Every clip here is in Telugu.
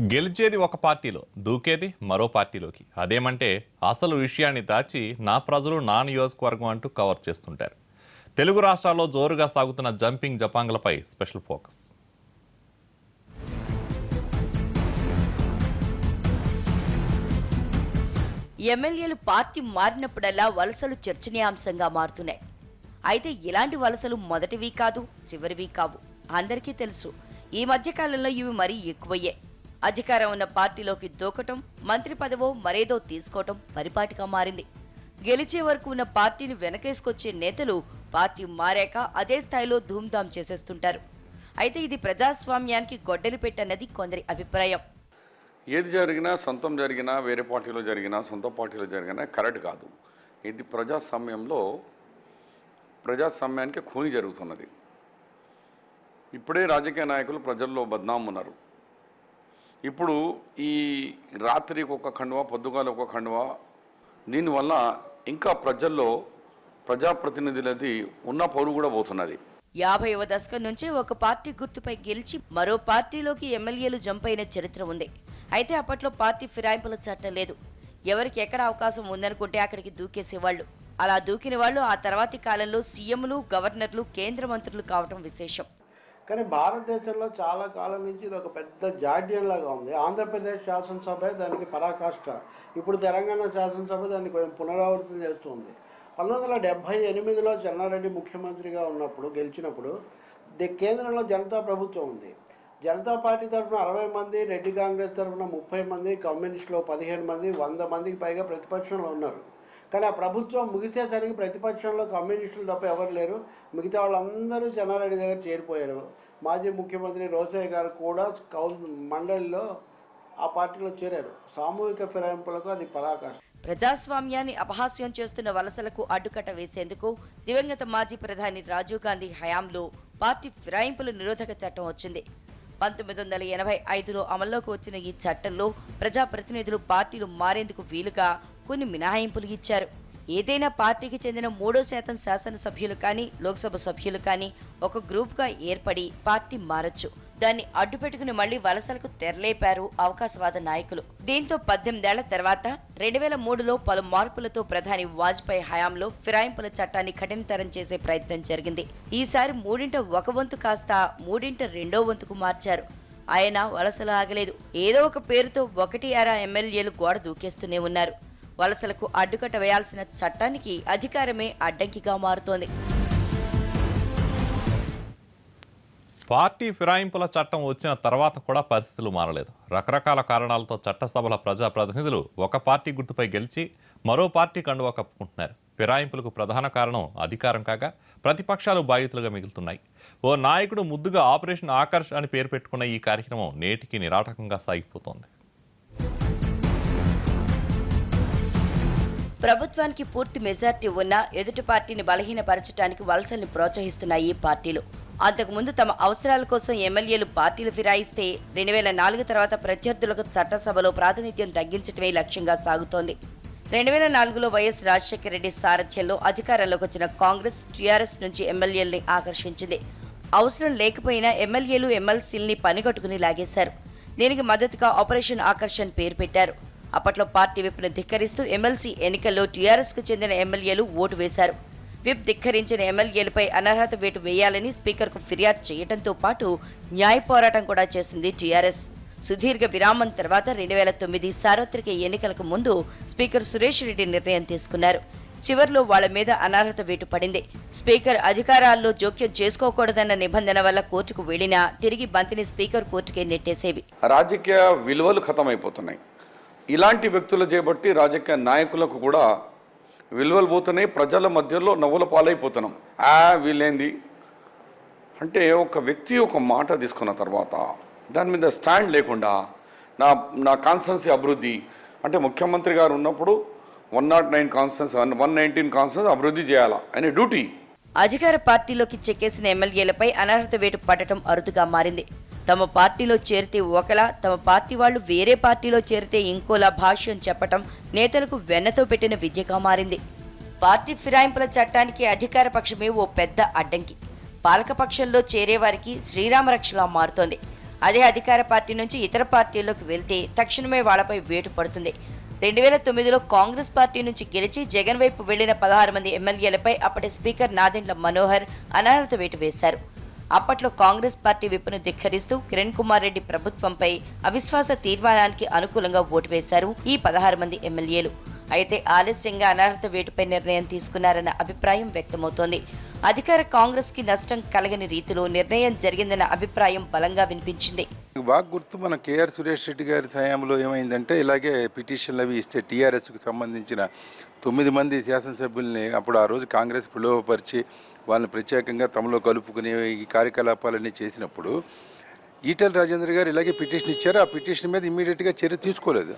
గెలిచేది ఒక పార్టీలో, దూకేది మరో పార్టీలోకి. అదేమంటే అసలు విషయాన్ని దాచి నా ప్రజలు నా నియోజకవర్గం అంటూ కవర్ చేస్తుంటారు. తెలుగు రాష్ట్రాల్లో జోరుగా సాగుతున్న జంపింగ్ జపాంగ్లపై స్పెషల్ ఫోకస్. ఎమ్మెల్యేలు పార్టీ మారినప్పుడల్లా వలసలు చర్చనీయాంశంగా మారుతున్నాయి. అయితే ఇలాంటి వలసలు మొదటివి కాదు, చివరివి కావు. అందరికీ తెలుసు, ఈ మధ్యకాలంలో ఇవి మరీ ఎక్కువయ్యాయి. అధికారం ఉన్న పార్టీలోకి దూకటం, మంత్రి పదవో మరేదో తీసుకోవటం పరిపాటిగా మారింది. గెలిచే వరకు ఉన్న పార్టీని వెనకేసుకొచ్చే నేతలు పార్టీ మారాక అదే స్థాయిలో ధూమ్ధాం చేసేస్తుంటారు. అయితే ఇది ప్రజాస్వామ్యానికి గొడ్డలి పెట్టన్నది కొందరి అభిప్రాయం. ఏది జరిగినా, సొంతం జరిగినా, వేరే పార్టీలో జరిగినా, సొంత పార్టీలో జరిగినా కరెక్ట్ కాదు. ఇది ప్రజాస్వామ్యానికి ఖూని జరుగుతున్నది. ఇప్పుడే రాజకీయ నాయకులు ప్రజల్లో బద్నాం ఉన్నారు. ఇప్పుడు ఈ రాత్రికి ఒక ఖండువా, పొద్దుగాల ఒక ఖండువా, దీనివల్ల ఇంకా ప్రజల్లో ప్రజాప్రతినిధులది ఉన్న పౌరు కూడా పోతున్నది. 50వ దశకం నుంచి ఒక పార్టీ గుర్తుపై గెలిచి మరో పార్టీలోకి ఎమ్మెల్యేలు జంప్ అయిన చరిత్ర ఉంది. అయితే అప్పట్లో పార్టీ ఫిరాయింపుల చట్టం లేదు. ఎవరికి ఎక్కడ అవకాశం ఉందనుకుంటే అక్కడికి దూకేసేవాళ్లు. అలా దూకిన వాళ్ళు ఆ తర్వాతి కాలంలో సీఎంలు, గవర్నర్లు, కేంద్ర మంత్రులు కావటం విశేషం. కానీ భారతదేశంలో చాలా కాలం నుంచి ఇది ఒక పెద్ద జాడ్యంలాగా ఉంది. ఆంధ్రప్రదేశ్ శాసనసభ దానికి పరాకాష్ట. ఇప్పుడు తెలంగాణ శాసనసభ దాన్ని కొంచెం పునరావృతం చేస్తుంది. 1978లో చెన్నారెడ్డి ముఖ్యమంత్రిగా ఉన్నప్పుడు గెలిచినప్పుడు కేంద్రంలో జనతా ప్రభుత్వం ఉంది. జనతా పార్టీ తరఫున 60 మంది, రెడ్డి కాంగ్రెస్ తరఫున 30 మంది, కమ్యూనిస్టులో 15 మంది, 100 మందికి పైగా ప్రతిపక్షంలో ఉన్నారు. కానీ ఆ ప్రభుత్వం ముగిసేసరికి ప్రతిపక్షంలో కమ్యూనిస్టులు తప్ప ఎవరు లేరు. మిగతా వాళ్ళందరూ చెన్నారెడ్డి దగ్గర చేరిపోయారు. మాజీ ముఖ్యమంత్రి రోసయ్య గారు కూడా మండలిలో ఆ పార్టీలో చేరారు. సామూహిక ఫిరాయింపులకు అది పరాకాష్ట. ప్రజాస్వామ్యాన్ని అపహాస్యం చేస్తున్న వలసలకు అడ్డుకట్ట వేసేందుకు దివంగత మాజీ ప్రధాని రాజీవ్ గాంధీ హయాంలో పార్టీ ఫిరాయింపుల నిరోధక చట్టం వచ్చింది. 1985లో అమల్లోకి వచ్చిన ఈ చట్టంలో ప్రజాప్రతినిధులు పార్టీలు మారేందుకు వీలుగా కొన్ని మినహాయింపులు ఇచ్చారు. ఏదైనా పార్టీకి చెందిన 3% శాసనసభ్యులు కానీ, లోక్సభ సభ్యులు కానీ ఒక గ్రూప్గా ఏర్పడి పార్టీ మారచ్చు. దాన్ని అడ్డుపెట్టుకుని మళ్లీ వలసలకు తెరలేపారు అవకాశవాద నాయకులు. దీంతో 18 ఏళ్ల తర్వాత 2003లో పలు మార్పులతో ప్రధాని వాజ్పేయి హయాంలో ఫిరాయింపుల చట్టాన్ని కఠినతరం చేసే ప్రయత్నం జరిగింది. ఈసారి 1/3 వంతు కాస్త 1/2 వంతుకు మార్చారు. ఆయన వలసలు ఆగలేదు. ఏదో ఒక పేరుతో 1 ఎమ్మెల్యేలు గోడ దూకేస్తూనే ఉన్నారు. వలసలకు అడ్డుకట్ట వేయాల్సిన చట్టానికి అధికారమే అడ్డంకిగా మారుతోంది. పార్టీ ఫిరాయింపుల చట్టం వచ్చిన తర్వాత కూడా పరిస్థితులు మారలేదు. రకరకాల కారణాలతో చట్టసభల ప్రజాప్రతినిధులు ఒక పార్టీ గుర్తుపై గెలిచి మరో పార్టీ కండువా కప్పుకుంటున్నారు. ఫిరాయింపులకు ప్రధాన కారణం అధికారం కాగా ప్రతిపక్షాలు బాధితులుగా మిగులుతున్నాయి. ఓ నాయకుడు ముద్దుగా ఆపరేషన్ ఆకర్ష్ అని పేరు పెట్టుకున్న ఈ కార్యక్రమం నేటికి నిరాటకంగా సాగిపోతోంది. ప్రభుత్వానికి పూర్తి మెజార్టీ ఉన్నా ఎదుటి పార్టీని బలహీనపరచడానికి వలసల్ని ప్రోత్సహిస్తున్నాయి ఈ పార్టీలు. అంతకుముందు తమ అవసరాల కోసం ఎమ్మెల్యేలు పార్టీలు ఫిరాయిస్తే 2004 తర్వాత ప్రత్యర్థులకు చట్టసభలో ప్రాతినిధ్యం తగ్గించడమే లక్ష్యంగా సాగుతోంది. 2004లో వైఎస్ రాజశేఖర రెడ్డి సారథ్యంలో అధికారంలోకి వచ్చిన కాంగ్రెస్ టీఆర్ఎస్ నుంచి ఎమ్మెల్యేల్ని ఆకర్షించింది. అవసరం లేకపోయినా ఎమ్మెల్యేలు ఎమ్మెల్సీల్ని పనిగట్టుకుని లాగేశారు. దీనికి మద్దతుగా ఆపరేషన్ ఆకర్షణ్ పేరు పెట్టారు. అప్పట్లో పార్టీ విప్ను ధిక్కరిస్తూ ఎమ్మెల్సీ ఎన్నికల్లో టీఆర్ఎస్కు చెందిన ఎమ్మెల్యేలు ఓటు వేశారు. విప్ ధిక్కరించిన ఎమ్మెల్యేలపై అనర్హత వేటు వేయాలని స్పీకర్కు ఫిర్యాదు చేయడంతో పాటు న్యాయ పోరాటం కూడా చేసింది టీఆర్ఎస్. సుదీర్ఘ విరామం తర్వాత 2009 సార్వత్రిక ఎన్నికలకు ముందు స్పీకర్ సురేష్ రెడ్డి నిర్ణయం తీసుకున్నారు. చివర్లో వాళ్ల మీద అనర్హత వేటు పడింది. స్పీకర్ అధికారాల్లో జోక్యం చేసుకోకూడదన్న నిబంధన వల్ల కోర్టుకు వెళ్లినా తిరిగి బంతిని స్పీకర్ కోర్టుకే నెట్టేసేవి. రాజకీయ విలువలు ఖతమైపోతున్నాయి. ఇలాంటి వ్యక్తులు చేపట్టి రాజకీయ నాయకులకు కూడా విలువలు పోతున్నాయి. ప్రజల మధ్యలో నవ్వుల పాలైపోతున్నాం. వీళ్ళేంది అంటే ఒక వ్యక్తి ఒక మాట తీసుకున్న తర్వాత దాని మీద స్టాండ్ లేకుండా నా కాన్స్టిట్యున్సీ అభివృద్ధి అంటే ముఖ్యమంత్రి గారు ఉన్నప్పుడు 109 కాన్స్టిట్యున్సీ 119 కాన్స్టిట్యున్సీ అభివృద్ధి చేయాలా అనే డ్యూటీ. అధికార పార్టీలోకి చెక్కేసిన ఎమ్మెల్యేలపై అనర్హత వేటు పడటం అరుదుగా మారింది. తమ పార్టీలో చేరితే ఒకలా, తమ పార్టీ వాళ్లు వేరే పార్టీలో చేరితే ఇంకోలా భాష్యం చెప్పటం నేతలకు వెన్నతో పెట్టిన విద్యగా మారింది. పార్టీ ఫిరాయింపుల చట్టానికి అధికార పక్షమే ఓ పెద్ద అడ్డంకి. పాలకపక్షంలో చేరేవారికి శ్రీరామరక్షలా మారుతోంది. అదే అధికార పార్టీ నుంచి ఇతర పార్టీల్లోకి వెళ్తే తక్షణమే వాళ్లపై వేటు పడుతుంది. 2009లో కాంగ్రెస్ పార్టీ నుంచి గెలిచి జగన్ వైపు వెళ్లిన 16 మంది ఎమ్మెల్యేలపై అప్పటి స్పీకర్ నాదెండ్ల మనోహర్ అనర్హత వేటు వేశారు. అప్పట్లో కాంగ్రెస్ పార్టీ విప్పును ధిక్కరిస్తూ కిరణ్ కుమార్ రెడ్డి ప్రభుత్వంపై అవిశ్వాస తీర్మానానికి అనుకూలంగా ఓటు వేశారు ఈ 16 మంది ఎమ్మెల్యేలు. అయితే ఆలస్యంగా అనర్హత వేటుపై నిర్ణయం తీసుకున్నారన్న అభిప్రాయం వ్యక్తమవుతోంది. అధికార కాంగ్రెస్ కి నష్టం కలగని రీతిలో నిర్ణయం జరిగిందన్న అభిప్రాయం బలంగా వినిపించింది. బాగా గుర్తు, మన కేఆర్ సురేష్ రెడ్డి గారి హయాంలో ఏమైందంటే ఇలాగే పిటిషన్లు అవి ఇస్తే టీఆర్ఎస్కు సంబంధించిన 9 మంది శాసనసభ్యుల్ని అప్పుడు ఆ రోజు కాంగ్రెస్ ప్రలోభపరిచి వాళ్ళని ప్రత్యేకంగా తమలో కలుపుకునే ఈ కార్యకలాపాలన్నీ చేసినప్పుడు ఈటెల రాజేంద్ర గారు ఇలాగే పిటిషన్ ఇచ్చారు. ఆ పిటిషన్ మీద ఇమ్మీడియట్గా చర్య తీసుకోలేదు.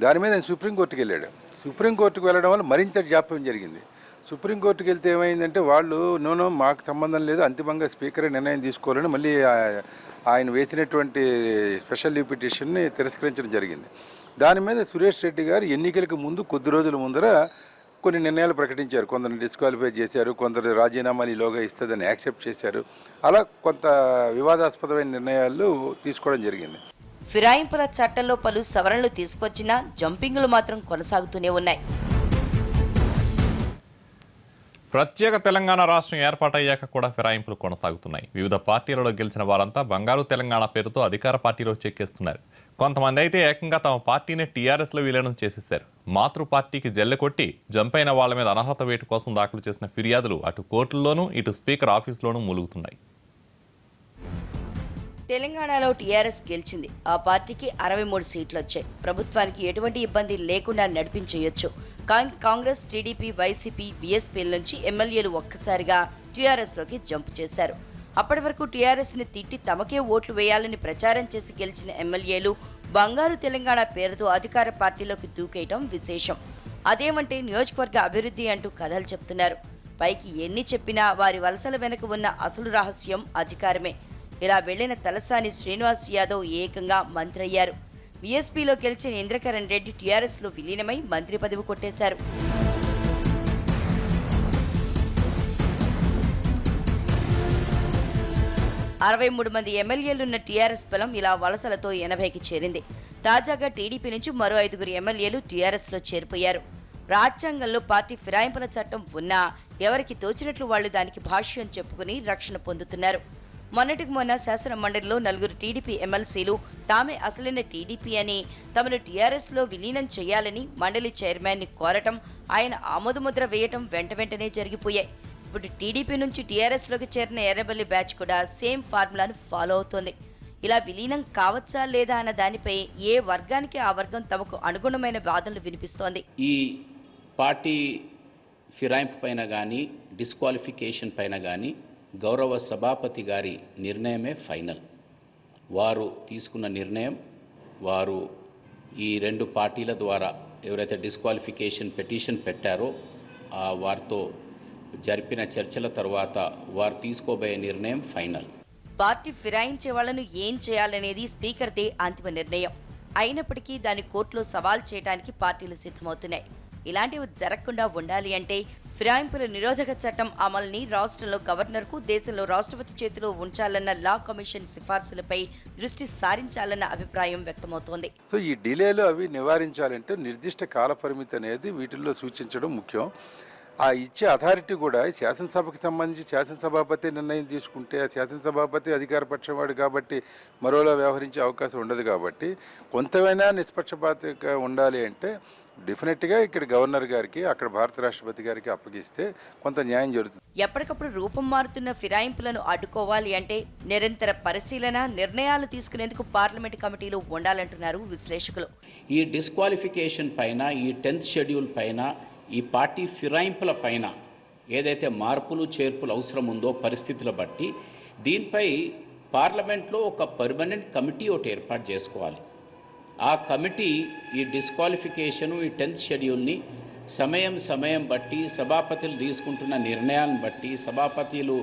దాని మీద ఆయన సుప్రీంకోర్టుకు వెళ్ళాడు. సుప్రీంకోర్టుకు వెళ్ళడం వల్ల మరింత జాప్యం జరిగింది. సుప్రీంకోర్టుకు వెళ్తే ఏమైందంటే వాళ్ళు నో మాకు సంబంధం లేదు, అంతిమంగా స్పీకర్ నిర్ణయం తీసుకోవాలని మళ్ళీ ఆయన వేసినటువంటి స్పెషల్ లీవ్ పిటిషన్ని తిరస్కరించడం జరిగింది. దాని మీద సురేష్ రెడ్డి గారు ఎన్నికలకు ముందు కొద్ది రోజుల ముందర కొన్ని నిర్ణయాలు ప్రకటించారు. కొందరు డిస్క్వాలిఫై చేశారు, కొందరు రాజీనామాలు ఈలోగా ఇస్తుందని యాక్సెప్ట్ చేశారు. అలా కొంత వివాదాస్పదమైన నిర్ణయాలు తీసుకోవడం జరిగింది. ఫిరాయింపుల చట్టంలో పలు సవరణలు తీసుకొచ్చినా జంపింగ్లు మాత్రం కొనసాగుతూనే ఉన్నాయి. ప్రత్యేక తెలంగాణ రాష్ట్రం ఏర్పాటయ్యాక కూడా ఫిరాయింపులు కొనసాగుతున్నాయి. వివిధ పార్టీలలో గెలిచిన వారంతా బంగారు తెలంగాణ పేరుతో అధికార పార్టీలో చెక్కేస్తున్నారు. కొంతమంది అయితే ఏకంగా తమ పార్టీని టీఆర్ఎస్లో విలీనం చేసేశారు. మాతృ పార్టీకి జల్లె కొట్టి జంపైన వాళ్ల మీద అనర్హత వేటు కోసం దాఖలు చేసిన ఫిర్యాదులు అటు కోర్టుల్లోనూ ఇటు స్పీకర్ ఆఫీసులోనూ మూలుగుతున్నాయి. తెలంగాణలో టీఆర్ఎస్ గెలిచింది. ఆ పార్టీకి 63 సీట్లు వచ్చాయి. ప్రభుత్వానికి ఎటువంటి ఇబ్బంది లేకుండా నడిపించేయొచ్చు. కానీ కాంగ్రెస్, టీడీపీ, వైసీపీ, బీఎస్పీల నుంచి ఎమ్మెల్యేలు ఒక్కసారిగా టీఆర్ఎస్లోకి జంప్ చేశారు. అప్పటి వరకు టీఆర్ఎస్ని తిట్టి తమకే ఓట్లు వేయాలని ప్రచారం చేసి గెలిచిన ఎమ్మెల్యేలు బంగారు తెలంగాణ పేరుతో అధికార పార్టీలోకి దూకేయటం విశేషం. అదేమంటే నియోజకవర్గ అభివృద్ధి అంటూ కథలు చెప్తున్నారు. పైకి ఎన్ని చెప్పినా వారి వలసల వెనుక ఉన్న అసలు రహస్యం అధికారమే. ఇలా వెళ్లిన తలసాని శ్రీనివాస్ యాదవ్ ఏకంగా మంత్రి అయ్యారు. బీఎస్పీలో గెలిచిన ఇంద్రకరణ్ రెడ్డి టీఆర్ఎస్లో విలీనమై మంత్రి పదవి కొట్టేశారు. అరవై 3 మంది ఎమ్మెల్యేలున్న టీఆర్ఎస్ బలం ఇలా వలసలతో 80కి చేరింది. తాజాగా టీడీపీ నుంచి మరో 5 ఎమ్మెల్యేలు టీఆర్ఎస్లో చేరిపోయారు. రాజ్యాంగంలో పార్టీ ఫిరాయింపుల చట్టం ఉన్నా ఎవరికి తోచినట్లు వాళ్లు దానికి భాష్యం చెప్పుకుని రక్షణ పొందుతున్నారు. మొన్నటికి మొన్న శాసన మండలిలో 4 టీడీపీ ఎమ్మెల్సీలు తామే అసలైన టీడీపీ అని తమను టీఆర్ఎస్లో విలీనం చేయాలని మండలి చైర్మన్ని కోరటం, ఆయన ఆమోదముద్ర వేయటం వెంటనే జరిగిపోయాయి. ఇప్పుడు టీడీపీ నుంచి టీఆర్ఎస్లోకి చేరిన ఎర్రబెల్లి బ్యాచ్ కూడా సేమ్ ఫార్ములాను ఫాలో అవుతోంది. ఇలా విలీనం కావచ్చా లేదా అన్న దానిపై ఏ వర్గానికి ఆ వర్గం తమకు అనుగుణమైన వాదనలు వినిపిస్తోంది. ఈ పార్టీ ఫిరాయింపు పైన కానీ డిస్క్వాలిఫికేషన్ పైన కానీ గౌరవ సభాపతి గారి నిర్ణయమే ఫైనల్. వారు తీసుకున్న నిర్ణయం, వారు ఈ 2 పార్టీల ద్వారా ఎవరైతే డిస్క్వాలిఫికేషన్ పిటిషన్ పెట్టారో వారితో జరిపిన చర్చల తర్వాత వారు తీసుకోబోయే నిర్ణయం ఫైనల్. పార్టీ ఫిరాయించే వాళ్లను ఏం చేయాలనేది స్పీకర్దే అంతిమ నిర్ణయం. అయినప్పటికీ దాన్ని కోర్టులో సవాల్ చేయడానికి పార్టీలు సిద్ధమవుతున్నాయి. ఇలాంటివి జరగకుండా ఉండాలి అంటే ఫిరాయింపుల నిరోధక చట్టం అమలుని రాష్ట్రంలో గవర్నర్కు, దేశంలో రాష్ట్రపతి చేతిలో ఉంచాలన్న లా కమిషన్ సిఫార్సులపై దృష్టి సారించాలన్న అభిప్రాయం వ్యక్తమవుతోంది. సో ఈ డిలేలు అవి నివారించాలంటే నిర్దిష్ట కాల పరిమితి అనేది వీటిల్లో సూచించడం ముఖ్యం. ఆ ఇచ్చే అథారిటీ కూడా శాసనసభకు సంబంధించి శాసనసభాపతి నిర్ణయం తీసుకుంటే ఆ శాసనసభాపతి అధికార పక్షం వాడు కాబట్టి మరోలా వ్యవహరించే అవకాశం ఉండదు. కాబట్టి కొంతమైనా నిష్పక్షపాతంగా ఉండాలి అంటే డెఫినెట్గా ఇక్కడ గవర్నర్ గారికి, అక్కడ భారత రాష్ట్రపతి గారికి అప్పగిస్తే కొంత న్యాయం జరుగుతుంది. ఎప్పటికప్పుడు రూపం మారుతున్న ఫిరాయింపులను అడ్డుకోవాలి అంటే నిరంతర పరిశీలన, నిర్ణయాలు తీసుకునేందుకు పార్లమెంట్ కమిటీలు ఉండాలంటున్నారు విశ్లేషకులు. ఈ డిస్క్వాలిఫికేషన్ పైన, ఈ 10th షెడ్యూల్ పైన, ఈ పార్టీ ఫిరాయింపుల పైన ఏదైతే మార్పులు చేర్పులు అవసరం ఉందో పరిస్థితుల బట్టి దీనిపై పార్లమెంట్లో ఒక పర్మనెంట్ కమిటీ ఒకటి ఏర్పాటు చేసుకోవాలి. ఆ కమిటీ ఈ డిస్క్వాలిఫికేషను, ఈ 10th షెడ్యూల్ని సమయం బట్టి, సభాపతులు తీసుకుంటున్న నిర్ణయాన్ని బట్టి, సభాపతులు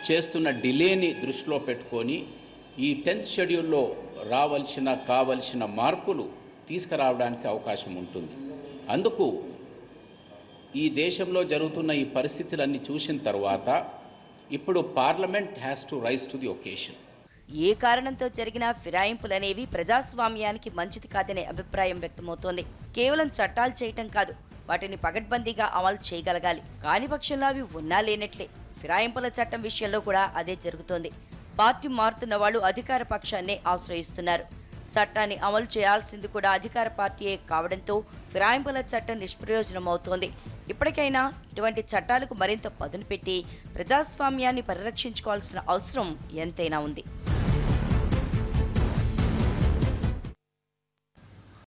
చేస్తున్న డిలేని దృష్టిలో పెట్టుకొని ఈ 10th షెడ్యూల్లో కావలసిన మార్పులు తీసుకురావడానికి అవకాశం ఉంటుంది. అందుకు ఈ దేశంలో జరుగుతున్న ఈ పరిస్థితులన్నీ చూసిన తర్వాత ఇప్పుడు Parliament has to rise to the occasion. ఏ కారణంతో జరిగిన ఫిరాయింపులనేవి ప్రజాస్వామ్యానికి మంచిది కాదనే అభిప్రాయం వ్యక్తమవుతోంది. కేవలం చట్టాలు చేయటం కాదు, వాటిని పకడ్బందీగా అమలు చేయగలగాలి. కాని పక్షంలో అవి ఉన్నా లేనట్లే. ఫిరాయింపుల చట్టం విషయంలో కూడా అదే జరుగుతోంది. పార్టీ మారుతున్న వాళ్ళు అధికార పక్షాన్నే ఆశ్రయిస్తున్నారు. చట్టాన్ని అమలు చేయాల్సింది కూడా అధికార పార్టీయే కావడంతో ఫిరాయింపుల చట్టం నిష్ప్రయోజనమవుతోంది. ఇప్పటికైనా ఇటువంటి చట్టాలకు మరింత పదును పెట్టి ప్రజాస్వామ్యాన్ని పరిరక్షించుకోవాల్సిన అవసరం ఎంతైనా ఉంది.